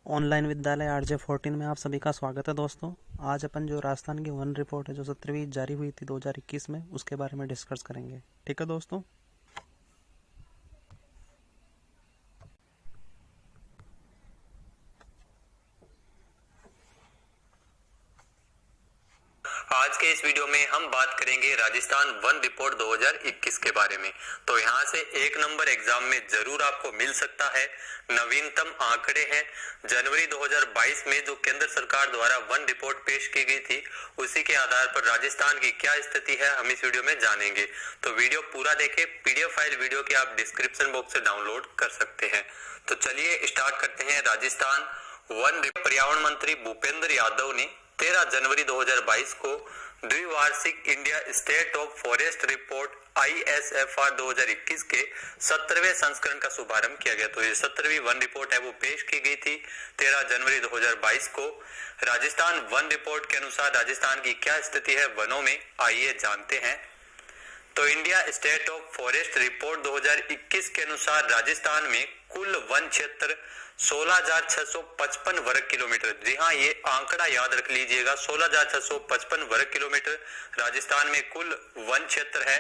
Online विद्यालय RJ14 में आप सभी का स्वागत है दोस्तों। आज अपन जो राजस्थान की वन रिपोर्ट है जो 17वीं जारी हुई थी 2021 में, उसके बारे में डिस्कस करेंगे। ठीक है दोस्तों। आज के इस वीडियो में हम बात करेंगे राजस्थान वन रिपोर्ट 2021 के बारे में। तो यहाँ से एक नंबर एग्जाम में जरूर आपको मिल सकता है। नवीनतम आंकड़े हैं जनवरी 2022 में जो केंद्र सरकार द्वारा वन रिपोर्ट पेश की गई थी, उसी के आधार पर राजस्थान की क्या स्थिति है हम इस वीडियो में जानेंगे। तो वीडियो पूरा देखें। पीडीएफ फाइल वीडियो की आप डिस्क्रिप्शन बॉक्स से डाउनलोड कर सकते हैं। तो चलिए स्टार्ट करते हैं। राजस्थान वन पर्यावरण मंत्री भूपेंद्र यादव ने 13 जनवरी 2022 को द्विवार्षिक India state of forest report ISFR 2021 के 17वें संस्करण का शुभारंभ किया गया। तो ये 17वीं वन रिपोर्ट है वो पेश की गई थी 13 जनवरी 2022 को। राजस्थान वन रिपोर्ट के अनुसार राजस्थान की क्या स्थिति है वनों में, आइए जानते हैं। तो India state of forest report 2021 के अनुसार राजस्थान में कुल वन क्षेत्र 16,655 वर्ग किलोमीटर, जी हाँ ये आंकड़ा याद रख लीजिएगा, 16,655 वर्ग किलोमीटर राजस्थान में कुल वन क्षेत्र है।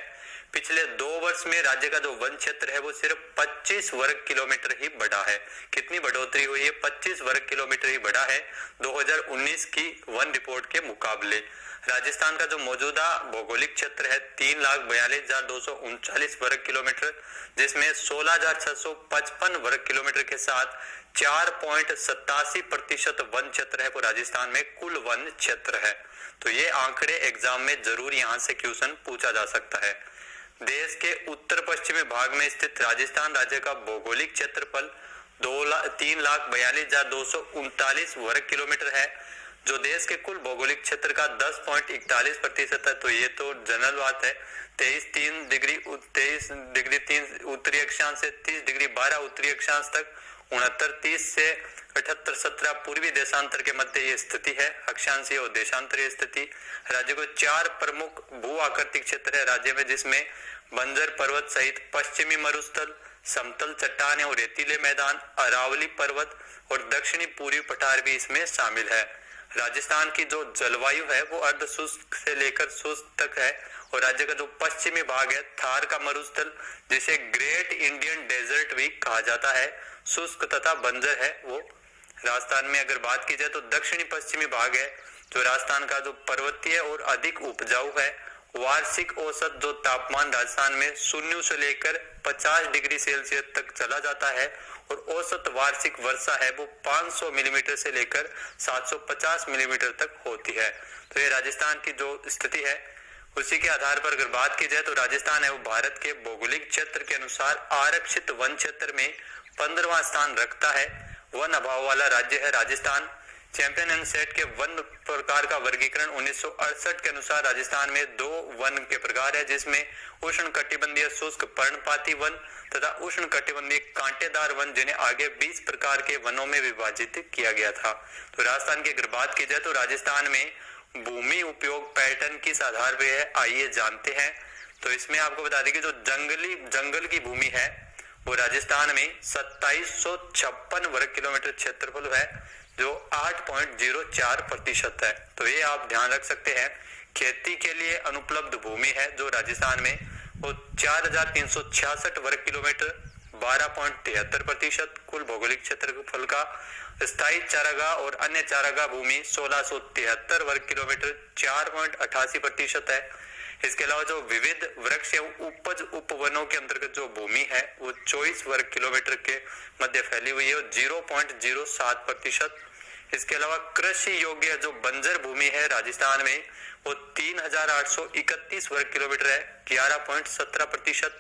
पिछले 2 वर्ष में राज्य का जो वन क्षेत्र है वो सिर्फ 25 वर्ग किलोमीटर ही बढ़ा है। कितनी बढ़ोतरी हुई है? 25 वर्ग किलोमीटर ही बढ़ा है 2019 की वन रिपोर्ट के मुकाबले। राजस्थान का जो मौजूदा भौगोलिक क्षेत्र है 3,42,239 वर्ग किलोमीटर, जिसमें 16,655 वर्ग किलोमीटर के साथ 4.87% वन क्षेत्र है वो राजस्थान में कुल वन क्षेत्र है। तो ये आंकड़े एग्जाम में जरूर यहाँ से क्वेश्चन पूछा जा सकता है। देश के उत्तर पश्चिमी भाग में स्थित राजस्थान राज्य का भौगोलिक क्षेत्रफल 3,42,239 वर्ग किलोमीटर है, जो देश के कुल भौगोलिक क्षेत्र का 10.41% है। तो ये तो जनरल बात है। 23 डिग्री 3 उत्तरी अक्षांश से 30 डिग्री 12 उत्तरी अक्षांश तक, 69 से 78 17 पूर्वी देशांतर के मध्य ये स्थिति है, अक्षांशीय और देशांतरीय स्थिति। राज्य को 4 प्रमुख भू आकृतिक क्षेत्र है राज्य में, जिसमें बंजर पर्वत सहित पश्चिमी मरुस्थल, समतल चट्टानें और रेतीले मैदान, अरावली पर्वत और दक्षिणी पूर्वी पठार भी इसमें शामिल है। राजस्थान की जो जलवायु है वो अर्ध शुष्क से लेकर शुष्क तक है, और राज्य का जो पश्चिमी भाग है थार का मरुस्थल, जिसे ग्रेट इंडियन डेजर्ट भी कहा जाता है, शुष्क तथा बंजर है वो। राजस्थान में अगर बात की जाए तो दक्षिणी पश्चिमी भाग है जो राजस्थान का जो पर्वतीय और अधिक उपजाऊ है। वार्षिक औसत जो तापमान राजस्थान में 0 से लेकर 50 डिग्री सेल्सियस तक चला जाता है, और औसत वार्षिक वर्षा है वो 500 मिलीमीटर से लेकर 750 मिलीमीटर तक होती है। तो ये राजस्थान की जो स्थिति है उसी के आधार पर अगर बात की जाए तो राजस्थान है वो भारत के भौगोलिक क्षेत्र के अनुसार आरक्षित वन क्षेत्र में 15वां स्थान रखता है। वन अभाव वाला राज्य है राजस्थान। चैंपियन एंड सेट के वन प्रकार का वर्गीकरण 1968 के अनुसार राजस्थान में 2 वन के प्रकार है, जिसमें उष्ण कटिबंधीय शुष्क पर्णपाती वन तथा उष्ण कटिबंधीय कांटेदार वन, जिन्हें आगे 20 प्रकार के वनों में विभाजित किया गया था। तो राजस्थान की अगर बात की जाए तो राजस्थान में भूमि उपयोग पैटर्न किस आधार पर है, आइए जानते हैं। तो इसमें आपको बता दें कि जो जंगल की भूमि है वो राजस्थान में 2756 वर्ग किलोमीटर क्षेत्रफल है, जो 8.04% है। तो ये आप ध्यान रख सकते हैं। खेती के लिए अनुपलब्ध भूमि है जो राजस्थान में वो 4,366 वर्ग किलोमीटर, 12.73% कुल भौगोलिक क्षेत्रफल का। स्थायी चारागाह और अन्य चारागाह भूमि 1673 वर्ग किलोमीटर, 4.88% है। इसके अलावा जो विविध वृक्ष एवं उपज उपवनों के अंतर्गत जो भूमि है वो 24 वर्ग किलोमीटर के मध्य फैली हुई है, 0.07%। इसके अलावा कृषि योग्य जो बंजर भूमि है राजस्थान में वो 3,831 वर्ग किलोमीटर है, 11.17%।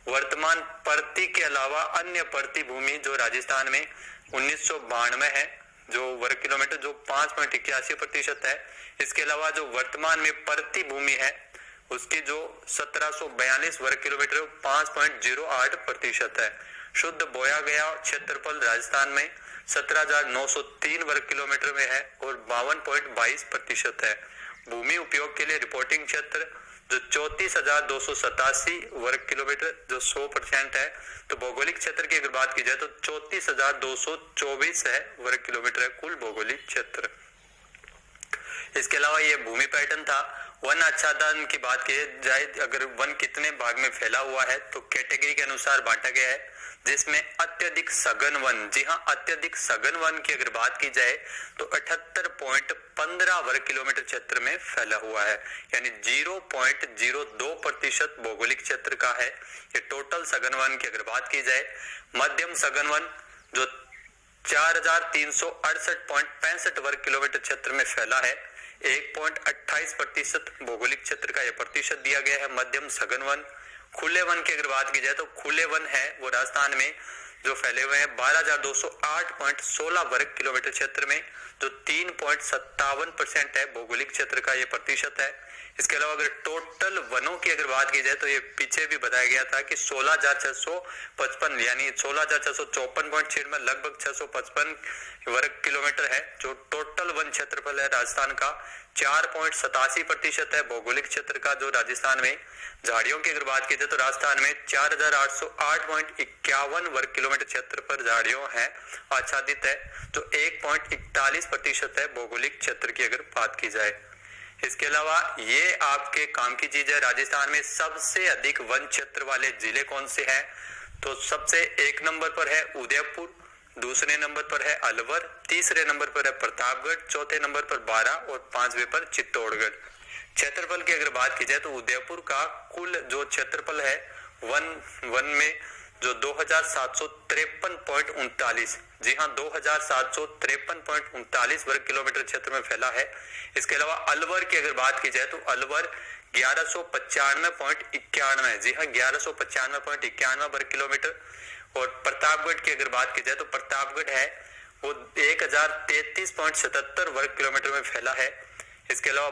वर्तमान परती के अलावा अन्य परती भूमि जो राजस्थान में 1992 है जो वर्ग किलोमीटर, जो 5.81% है। इसके अलावा जो वर्तमान में परती भूमि है उसकी जो 1742 वर्ग किलोमीटर 5.08% है। शुद्ध बोया गया क्षेत्रफल राजस्थान में 17,903 वर्ग किलोमीटर में है और 52.22% है। भूमि उपयोग के लिए रिपोर्टिंग क्षेत्र जो 34,287 वर्ग किलोमीटर जो 100% है। तो भौगोलिक क्षेत्र की अगर बात की जाए तो 34,224 है वर्ग किलोमीटर है कुल भौगोलिक क्षेत्र। इसके अलावा ये भूमि पैटर्न था। वन आच्छादन की बात की जाए, अगर वन कितने भाग में फैला हुआ है तो कैटेगरी के अनुसार बांटा गया है, जिसमें अत्यधिक सघन वन, जी हाँ अत्यधिक सघन वन की अगर बात की जाए तो 78.15 वर्ग किलोमीटर क्षेत्र में फैला हुआ है, यानी 0.02% भौगोलिक क्षेत्र का है ये टोटल सघन वन की अगर बात की जाए। मध्यम सघन वन जो 4,368.65 वर्ग किलोमीटर क्षेत्र में फैला है, 1.28% भौगोलिक क्षेत्र का यह प्रतिशत दिया गया है मध्यम सघन वन। खुले वन की अगर बात की जाए तो खुले वन है वो राजस्थान में जो फैले हुए हैं 12,208.16 वर्ग किलोमीटर क्षेत्र में, जो 3.57% है भौगोलिक क्षेत्र का ये प्रतिशत है। इसके अलावा अगर टोटल वनों की अगर बात की जाए तो ये पीछे भी बताया गया था कि 16,655 यानी 16,654.6 में लगभग 655 वर्ग किलोमीटर है जो टोटल वन क्षेत्रफल है राजस्थान का। 4.87% है भौगोलिक क्षेत्र का जो राजस्थान में। झाड़ियों की अगर बात की जाए तो राजस्थान में 4,808.51 वर्ग किलोमीटर क्षेत्र पर झाड़ियों है आच्छादित है, जो 1.41% है भौगोलिक क्षेत्र की अगर बात की जाए। इसके अलावा ये आपके काम की चीज है, राजस्थान में सबसे अधिक वन क्षेत्र वाले जिले कौन से हैं? तो सबसे एक नंबर पर है उदयपुर, दूसरे नंबर पर है अलवर, तीसरे नंबर पर है प्रतापगढ़, चौथे नंबर पर बारां और पांचवे पर चित्तौड़गढ़। क्षेत्रफल की अगर बात की जाए तो उदयपुर का कुल जो क्षेत्रफल है वन में जो 2,753.39, जी हाँ 2,753.39 वर्ग किलोमीटर क्षेत्र में फैला है। इसके अलावा अलवर की अगर बात की जाए तो अलवर 1195.91, जी हाँ 1195.91 वर्ग किलोमीटर। और प्रतापगढ़ की अगर बात की जाए तो प्रतापगढ़ है वो 1033.77 वर्ग किलोमीटर में फैला है। इसके अलावा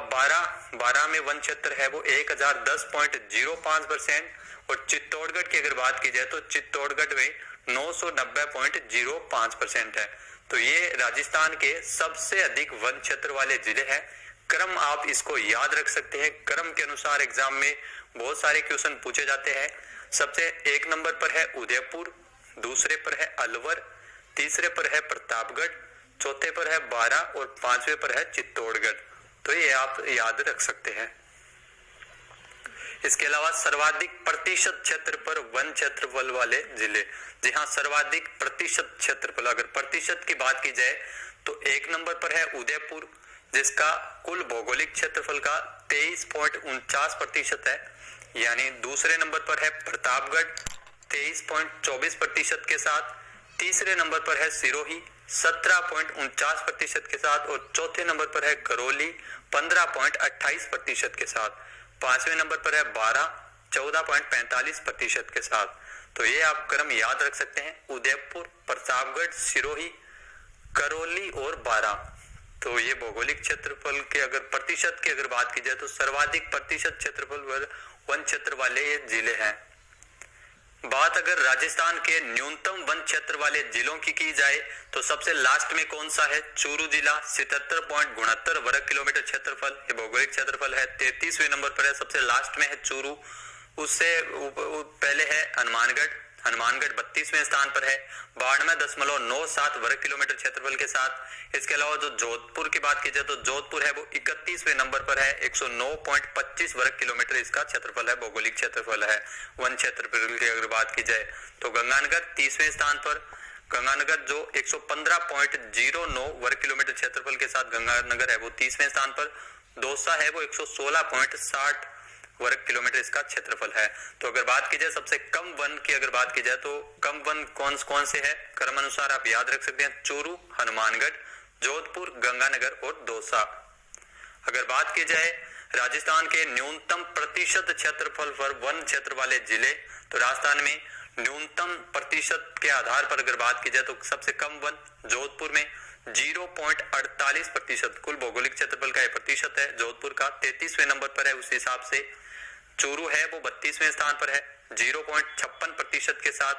बारां में वन क्षेत्र है वो 1010.05% और चित्तौड़गढ़ की अगर बात की जाए तो चित्तौड़गढ़ में 990.05% है। तो ये राजस्थान के सबसे अधिक वन क्षेत्र वाले जिले हैं। क्रम आप इसको याद रख सकते हैं, क्रम के अनुसार एग्जाम में बहुत सारे क्वेश्चन पूछे जाते हैं। सबसे एक नंबर पर है उदयपुर, दूसरे पर है अलवर, तीसरे पर है प्रतापगढ़, चौथे पर है बारां और पांचवे पर है चित्तौड़गढ़। तो ये आप याद रख सकते हैं। इसके अलावा सर्वाधिक प्रतिशत क्षेत्र पर वन क्षेत्रफल वाले जिले, जी हाँ सर्वाधिक प्रतिशत क्षेत्रफल, अगर प्रतिशत की बात की जाए तो एक नंबर पर है उदयपुर जिसका कुल भौगोलिक क्षेत्रफल का 23.49% है, यानी दूसरे नंबर पर है प्रतापगढ़ 23.24% के साथ, तीसरे नंबर पर है सिरोही 17.49% के साथ और चौथे नंबर पर है करौली 15.28% के साथ, पांचवें नंबर पर है बारां 14.45% के साथ। तो ये आप क्रम याद रख सकते हैं, उदयपुर, प्रतापगढ़, सिरोही, करौली और बारां। तो ये भौगोलिक क्षेत्रफल के अगर प्रतिशत की अगर बात की जाए तो सर्वाधिक प्रतिशत क्षेत्रफल वन क्षेत्र वाले ये जिले हैं। बात अगर राजस्थान के न्यूनतम वन क्षेत्र वाले जिलों की जाए तो सबसे लास्ट में कौन सा है? चूरू जिला 77.69 वर्ग किलोमीटर क्षेत्रफल, ये भौगोलिक क्षेत्रफल है। 33वें नंबर पर है, सबसे लास्ट में है चूरू। उससे पहले है हनुमानगढ़ 32वें स्थान पर है 92.97 वर्ग किलोमीटर क्षेत्रफल के साथ। इसके अलावा जो जोधपुर की बात की जाए तो जोधपुर है वो 31वें नंबर पर है 109.25 वर्ग किलोमीटर इसका क्षेत्रफल है, भौगोलिक क्षेत्रफल है। वन क्षेत्रफल की अगर बात की जाए तो गंगानगर 30वें स्थान पर, गंगानगर जो 115.09 वर्ग किलोमीटर क्षेत्रफल के साथ गंगानगर है वो 30वें स्थान पर। दौसा है वो 116.60 वर्ग किलोमीटर इसका क्षेत्रफल है। तो अगर बात की जाए सबसे कम वन की अगर बात की जाए तो कम वन कौन से है क्रम अनुसार आप याद रख सकते हैं, चूरू, हनुमानगढ़, जोधपुर, गंगानगर और दौसा। अगर बात की जाए राजस्थान के न्यूनतम प्रतिशत क्षेत्रफल पर वन क्षेत्र वाले जिले तो राजस्थान में न्यूनतम प्रतिशत के आधार पर अगर बात की जाए तो सबसे कम वन जोधपुर में 0.48% कुल भौगोलिक क्षेत्रफल का यह प्रतिशत है जोधपुर का। 33वें नंबर पर है उस हिसाब से। चूरू है वो 32वें स्थान पर है 0.56% के साथ।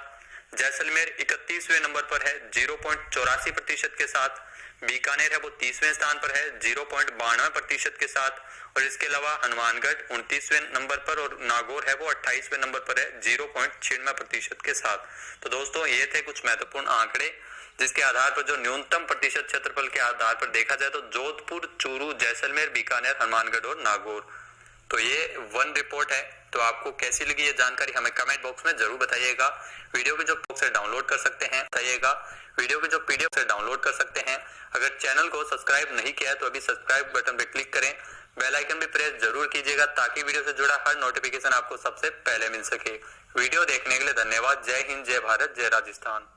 जैसलमेर 31वें नंबर पर है 0.84% के साथ। बीकानेर है वो 30वें स्थान पर है 0.92% के साथ। और इसके अलावा हनुमानगढ़ 29वें नंबर पर और नागौर है वो 28वें नंबर पर है 0.96% के साथ। तो दोस्तों ये थे कुछ महत्वपूर्ण आंकड़े जिसके आधार पर जो न्यूनतम प्रतिशत क्षेत्रफल के आधार पर देखा जाए तो जोधपुर, चूरू, जैसलमेर, बीकानेर, हनुमानगढ़ और नागौर। तो ये वन रिपोर्ट है। तो आपको कैसी लगी ये जानकारी हमें कमेंट बॉक्स में जरूर बताइएगा। वीडियो के जो से डाउनलोड कर सकते हैं बताइएगा। वीडियो के जो पीडीएफ से डाउनलोड कर सकते हैं। अगर चैनल को सब्सक्राइब नहीं किया है तो अभी सब्सक्राइब बटन पे क्लिक करें। बेल आइकन भी प्रेस जरूर कीजिएगा ताकि वीडियो से जुड़ा हर नोटिफिकेशन आपको सबसे पहले मिल सके। वीडियो देखने के लिए धन्यवाद। जय हिंद, जय भारत, जय राजस्थान।